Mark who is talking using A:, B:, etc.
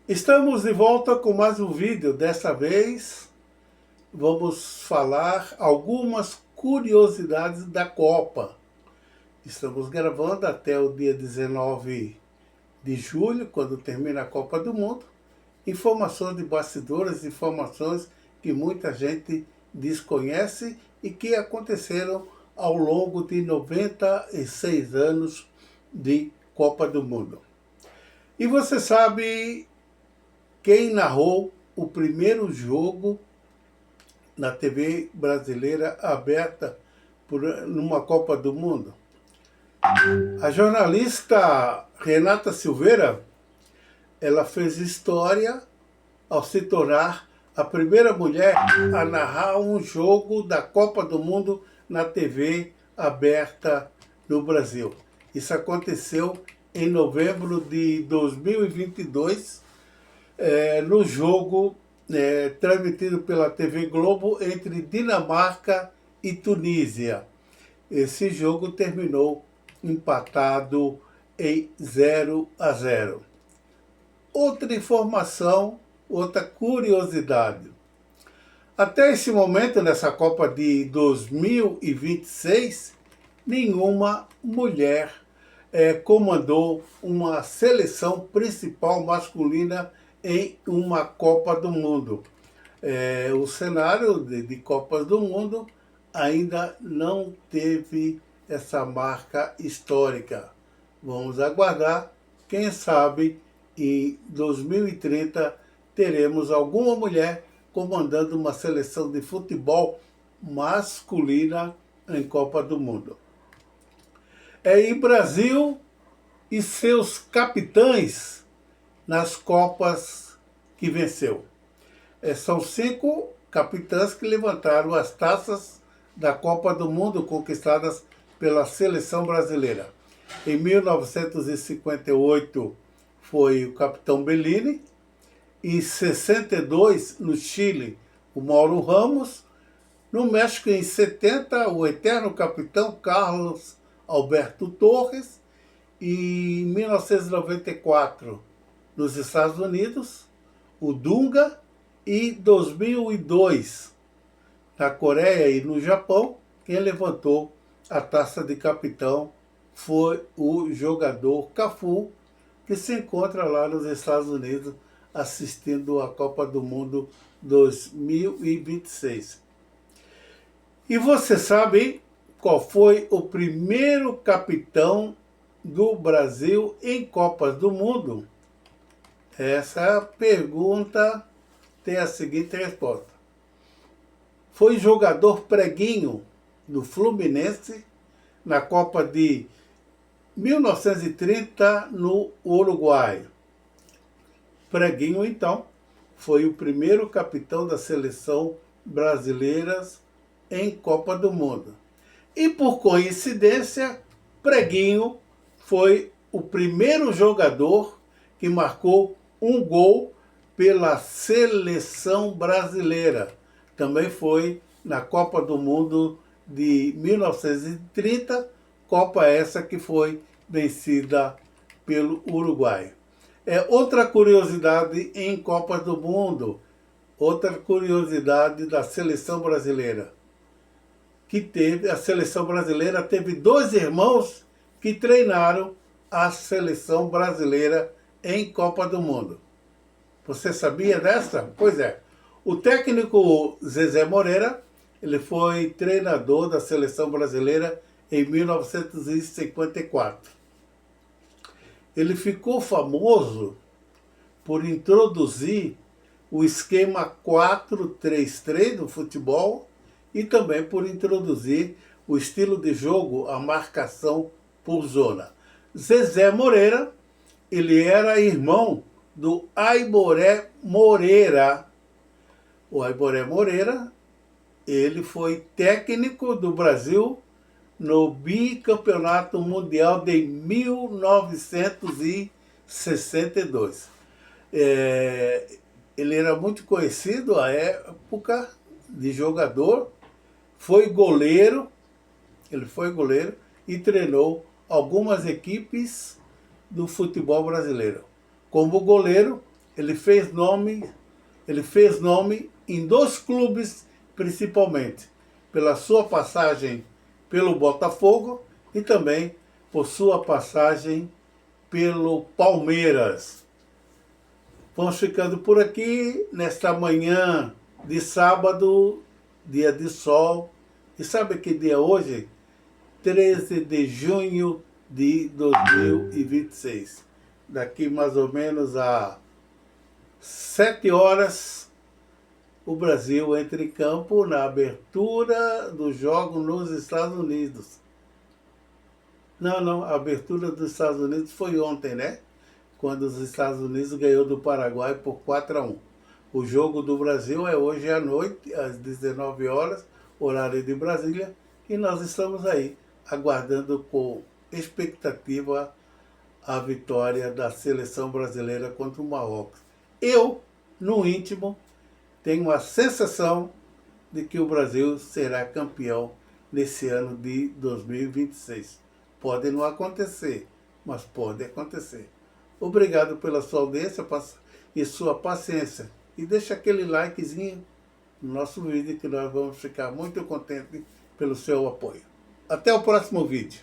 A: Estamos de volta com mais um vídeo. Dessa vez vamos falar algumas curiosidades da Copa. Estamos gravando até o dia 19 de julho, quando termina a Copa do Mundo. Informações de bastidores, informações que muita gente desconhece e que aconteceram ao longo de 96 anos de Copa do Mundo. E você sabe quem narrou o primeiro jogo na TV brasileira aberta numa Copa do Mundo? A jornalista Renata Silveira, ela fez história ao se tornar a primeira mulher a narrar um jogo da Copa do Mundo na TV aberta no Brasil. Isso aconteceu em novembro de 2022, no jogo transmitido pela TV Globo entre Dinamarca e Tunísia. Esse jogo terminou empatado em 0-0. Outra informação, outra curiosidade. Até esse momento, nessa Copa de 2026, nenhuma mulher comandou uma seleção principal masculina em uma Copa do Mundo. O cenário de Copas do Mundo ainda não teve essa marca histórica. Vamos aguardar, quem sabe em 2030 teremos alguma mulher comandando uma seleção de futebol masculina em Copa do Mundo. E Brasil e seus capitães nas Copas que venceu. São 5 capitães que levantaram as taças da Copa do Mundo conquistadas pela seleção brasileira. Em 1958 foi o capitão Bellini. Em 62, no Chile, o Mauro Ramos. No México, em 70, o eterno capitão Carlos Alberto Torres. E em 1994, nos Estados Unidos, o Dunga. E 2002, na Coreia e no Japão, quem levantou a taça de capitão foi o jogador Cafu, que se encontra lá nos Estados Unidos assistindo a Copa do Mundo 2026. E você sabe qual foi o primeiro capitão do Brasil em Copas do Mundo? Essa pergunta tem a seguinte resposta. Foi jogador Preguinho do Fluminense na Copa de 1930 no Uruguai. Preguinho, então, foi o primeiro capitão da seleção brasileira em Copa do Mundo. E por coincidência, Preguinho foi o primeiro jogador que marcou um gol pela seleção brasileira. Também foi na Copa do Mundo de 1930, Copa essa que foi vencida pelo Uruguai. Outra curiosidade em Copas do Mundo, outra curiosidade da seleção brasileira, a seleção brasileira teve 2 irmãos que treinaram a seleção brasileira em Copa do Mundo. Você sabia dessa? Pois é. O técnico Zezé Moreira, ele foi treinador da seleção brasileira em 1954. Ele ficou famoso por introduzir o esquema 4-3-3 do futebol e também por introduzir o estilo de jogo, a marcação por zona. Zezé Moreira, ele era irmão do Ayboré Moreira. O Ayboré Moreira, ele foi técnico do Brasil no bicampeonato mundial de 1962. Ele era muito conhecido à época de jogador, ele foi goleiro e treinou algumas equipes do futebol brasileiro. Como goleiro, ele fez nome em 2 clubes principalmente, pela sua passagem pelo Botafogo e também por sua passagem pelo Palmeiras. Vamos ficando por aqui nesta manhã de sábado, dia de sol. E sabe que dia é hoje? 13 de junho de 2026. Daqui mais ou menos a 7 horas, o Brasil entra em campo na abertura do jogo nos Estados Unidos. Não, a abertura dos Estados Unidos foi ontem, né? Quando os Estados Unidos ganhou do Paraguai por 4-1. O jogo do Brasil é hoje à noite, às 19 horas, horário de Brasília, e nós estamos aí, aguardando com expectativa a vitória da seleção brasileira contra o Marrocos. Eu, no íntimo, tenho a sensação de que o Brasil será campeão nesse ano de 2026. Pode não acontecer, mas pode acontecer. Obrigado pela sua audiência e sua paciência. E deixa aquele likezinho no nosso vídeo que nós vamos ficar muito contentes pelo seu apoio. Até o próximo vídeo.